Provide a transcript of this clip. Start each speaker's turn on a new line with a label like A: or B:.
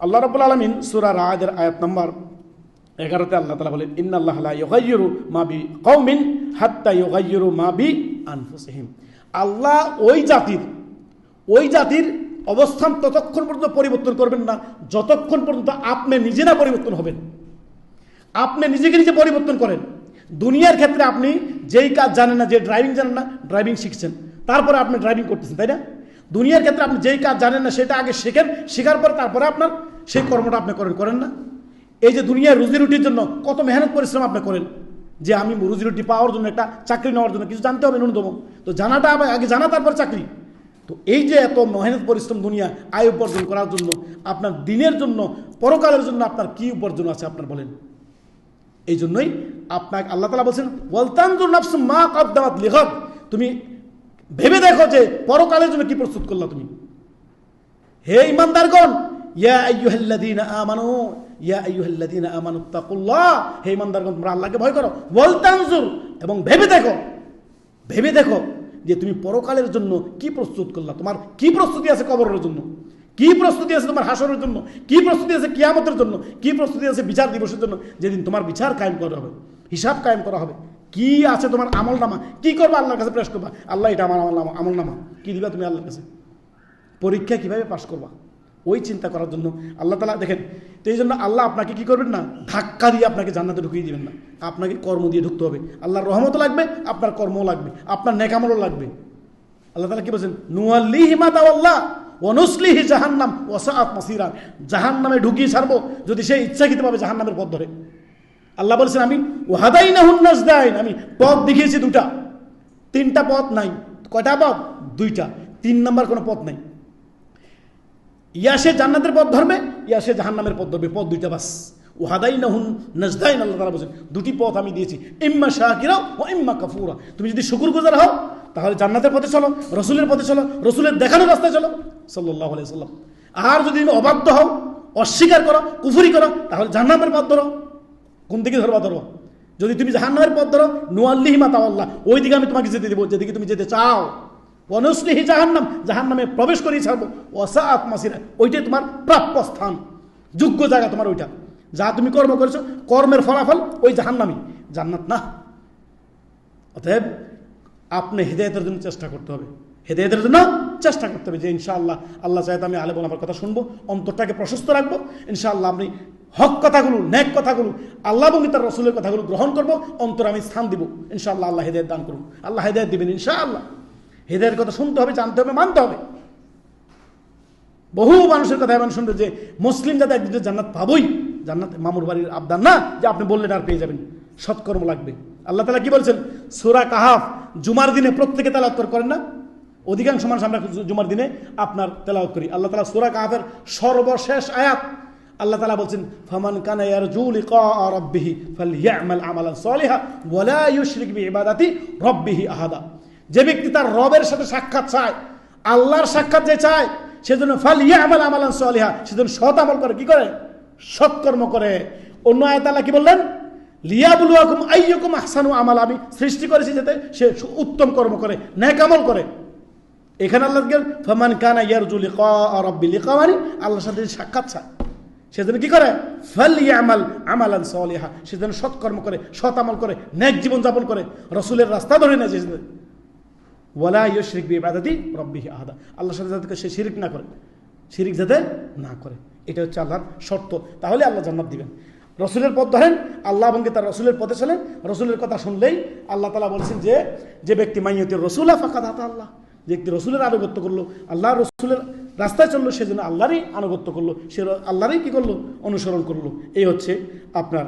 A: আল্লাহ রাব্বুল আলামিন সূরা রা'দের আয়াত নম্বর 11-তে আল্লাহ তাআলা বলেন, ইন্নাল্লাহা লা ইউগাইয়িরু মা বিকওমিন হাত্তা ইউগাইয়িরু মা বিআনফুসিহিম। আল্লাহ ওই জাতির অবস্থান ততক্ষণ পর্যন্ত পরিবর্তন করবেন না যতক্ষণ পর্যন্ত আপনি নিজে না পরিবর্তন হবেন। আপনি নিজেকে নিজে পরিবর্তন করেন। দুনিয়ার ক্ষেত্রে আপনি যেই কাজ জানেন না, যে ড্রাইভিং জানেন না, ড্রাইভিং শিখছেন, তারপরে আপনি ড্রাইভিং করতেছেন, তাই না? দুনিয়ার ক্ষেত্রে আপনি যেই কাজ জানেন না সেটা আগে শেখেন, শেখার পর তারপরে আপনার সেই কর্মটা আপনি করেন না? এই যে দুনিয়ার রুজি রুটির জন্য কত মেহনত পরিশ্রম আপনি করেন, যে আমি রুজি রুটি পাওয়ার জন্য, একটা চাকরি নেওয়ার জন্য কিছু জানতে হবে ন্যূনতম, তো জানাটা আগে জানা, তারপর চাকরি। তো এই যে এত মেহনত পরিশ্রম দুনিয়া আয় উপার্জন করার জন্য, আপনার দিনের জন্য, পরকালের জন্য আপনার কি উপার্জন আছে আপনার বলেন? এই জন্যই আপনাকে আল্লাহ তাআলা বলছেন, ওয়ালতানজুর নাফসুম মা কদ্দামাত লিগাদ, তুমি ভেবে দেখো যে পরকালের জন্য কি প্রস্তুত করলা তুমি। হে ঈমানদারগণ, ইয়া আইয়ুহাল্লাযীনা আমানু তাকুল্লাহ, হে ঈমানদারগণ তোমরা আল্লাহকে ভয় করো। ওয়ালতানজুর, এবং ভেবে দেখো যে তুমি পরকালের জন্য কি প্রস্তুত করলা, তোমার কি প্রস্তুতি আছে কবরের জন্য, কি প্রস্তুতি আছে তোমার হাসরের জন্য, কি প্রস্তুতি আছে কিয়ামতের জন্য, কি প্রস্তুতি আছে বিচার দিবসের জন্য, যেদিন তোমার বিচার কায়েম করা হবে, হিসাব কায়েম করা হবে। কি আছে তোমার আমলনামা, কি করবা আল্লাহর কাছে পেশ করবা, আল্লাহ এটা আমার আমলনামা, কি দিবা তুমি আল্লাহর কাছে, পরীক্ষা কিভাবে পাশ করবা, ওই চিন্তা করার জন্য আল্লাহ তাআলা দেখেন। তো এই জন্য আল্লাহ আপনাকে কি করবেন না, ধাক্কা দিয়ে আপনাকে জান্নাতে ঢুকিয়ে দিবেন না, আপনাকে কর্ম দিয়ে ঢুকতে হবে। আল্লাহর রহমত লাগবে, আপনার কর্মও লাগবে, আপনার নেকামলও লাগবে। আল্লাহ তাআলা কি বলছেন, নুওয়াল্লিহি মা তাওয়াল্লা ওয়া নুসলিহি জাহান্নাম ওয়া সাআত মাসীরা, জাহান্নামে ঢুকিয়ে ছাড়বো যদি সে ইচ্ছাকৃতভাবে জাহান্নামের পথ ধরে। আল্লাহ বলছেন, আমি ওয়াহাদাইনাহুন নাজদাইন, আমি পথ দেখিয়েছি দুটা, তিনটা পথ নাই। কয়টা পথ? দুইটা, তিন নাম্বার কোনো পথ নাই। ইয়া সে জান্নাতের পথ ধরবে, ইয়া সে জাহান্নামের পথ ধরবে, পথ দুইটা বাস। ওয়াহাদাইনাহুন নাজদাইন, আল্লাহ তাআলা বলেন দুটি পথ আমি দিয়েছি, ইম্মা শাকিরা ওয়া ইম্মা কাফুরা। তুমি যদি শুকরগুজার হও তাহলে জান্নাতের পথে চলো, রসুলের পথে চলো, রসুলের দেখানো রাস্তায় চলো সাল্লাল্লাহু আলাইহি ওয়াসাল্লাম। আর যদি তুমি অবাধ্য হও, অস্বীকার করো, কুফরি করো, তাহলে জাহান্নামের পথ ধরো। কোন দিকে ধরবা? যদি তুমি জাহান্নামের পথ ধরো, নুওয়াল্লিহি মা তাওয়াল্লা, ওই দিকে আমি তোমাকে যেতে দেবো যেদিকে তুমি যেতে চাও। ওয়া নুসলিহি জাহান্নাম, জাহান্নামে প্রবেশ করিয়ে ছাড়বো। ওয়া সাআত মাসীরা, ওইটাই তোমার প্রাপ্য স্থান, যোগ্য জায়গা তোমার ওইটা। যা তুমি কর্ম করেছো, কর্মের ফলাফল ওই জাহান্নামই, জান্নাত না। অতএব আপনি হেদায়েতের জন্য চেষ্টা করতে হবে, হেদায়েতের জন্য চেষ্টা করতে হবে, যে ইনশাআল্লাহ আল্লাহ চাইতে আমি আলেম ওলামার কথা শুনবো, অন্তরটাকে প্রশস্ত রাখবো, ইনশাআল্লাহ আমি হক কথাগুলো, নেক কথাগুলো, আল্লাহ এবং তার রসুলের কথাগুলো গ্রহণ করবো, অন্তরে আমি স্থান দিব। ইনশাআল্লাহ আল্লাহ হেদায়েত দান করুন, আল্লাহ হেদায়েত দিবেন ইনশাআল্লাহ। হেদায়েতের কথা শুনতে হবে, জানতে হবে, মানতে হবে। বহু মানুষের কথা এমন শুনবে যে মুসলিম যাতে একদিন জান্নাত পাবোই, জান্নাত মামুর বাড়ির আবদার না যে আপনি বললেন আর পেয়ে যাবেন, সৎকর্ম লাগবে। আল্লাহ তাআলা কি বলছেন, সূরা কাহাফ জুমার দিনে প্রত্যেকে তেলাওয়াত করেন না? অধিকাংশ মানুষ আমরা জুমার দিনে আপনার তেলাওয়াত করি। আল্লাহ তাআলা সূরা কাহাফের সর্বশেষ আয়াত আল্লাহ তাআলা বলছেন, ফামান কানা ইয়ারজু লিকা রাব্বিহি ফালইয়ামাল আমালান সালিহা ওয়া লা ইউশরিক বিইবাদাতি রাব্বিহি আহাদা। যে ব্যক্তি তার রবের সাথে সাক্ষাৎ চায়, আল্লাহর সাক্ষাৎ যে চায়, সেজন্য ফালইয়ামাল আমালান সালিহা, সেজন্য সৎ আমল করে, কি করে? সৎকর্ম করে। অন্য আয়াতে আল্লাহ কি বললেন, লিয়াবলুয়াকুম আইয়ুকুম আহসানু আমালা, আমি সৃষ্টি করেছি যাতে সে উত্তম কর্ম করে, নেক আমল করে। এখানে আল্লাহ বলেন, ফামান কানা ইয়ারজু লিকা রাব্বি, লিকা মানে আল্লাহর সাথে সাক্ষাৎ চায়, সেজন্য কি করে? ফালইয়ামাল আমালান সালিহা, সেজন্য সৎকর্ম করে, সৎ আমল করে, নেক জীবন যাপন করে, রাসূলের রাস্তা ধরে না, যে ওয়ালা ইউশরিক বিইবাদাতি রাব্বিহি আহাদা, আল্লাহর সাথে যাতে সে শিরক না করে, শিরক যাতে না করে, এটা হচ্ছে আল্লাহর শর্ত। তাহলে আল্লাহ জান্নাত দিবেন। রসুলের পথ ধরেন, আল্লাহ এবং তার রসুলের পথে চলেন, রসুলের কথা শুনলেই আল্লাহ তাআলা বলছেন যে ব্যক্তি মাইয়ুতির রাসূলা ফাকাদ আতা আল্লাহ, যে ব্যক্তি রসুলের আনুগত্য করলো, আল্লাহ রসুলের রাস্তায় চললো, সেজন্য আল্লাহরই আনুগত্য করলো, সে আল্লাহরই কি করলো? অনুসরণ করলো। এই হচ্ছে আপনার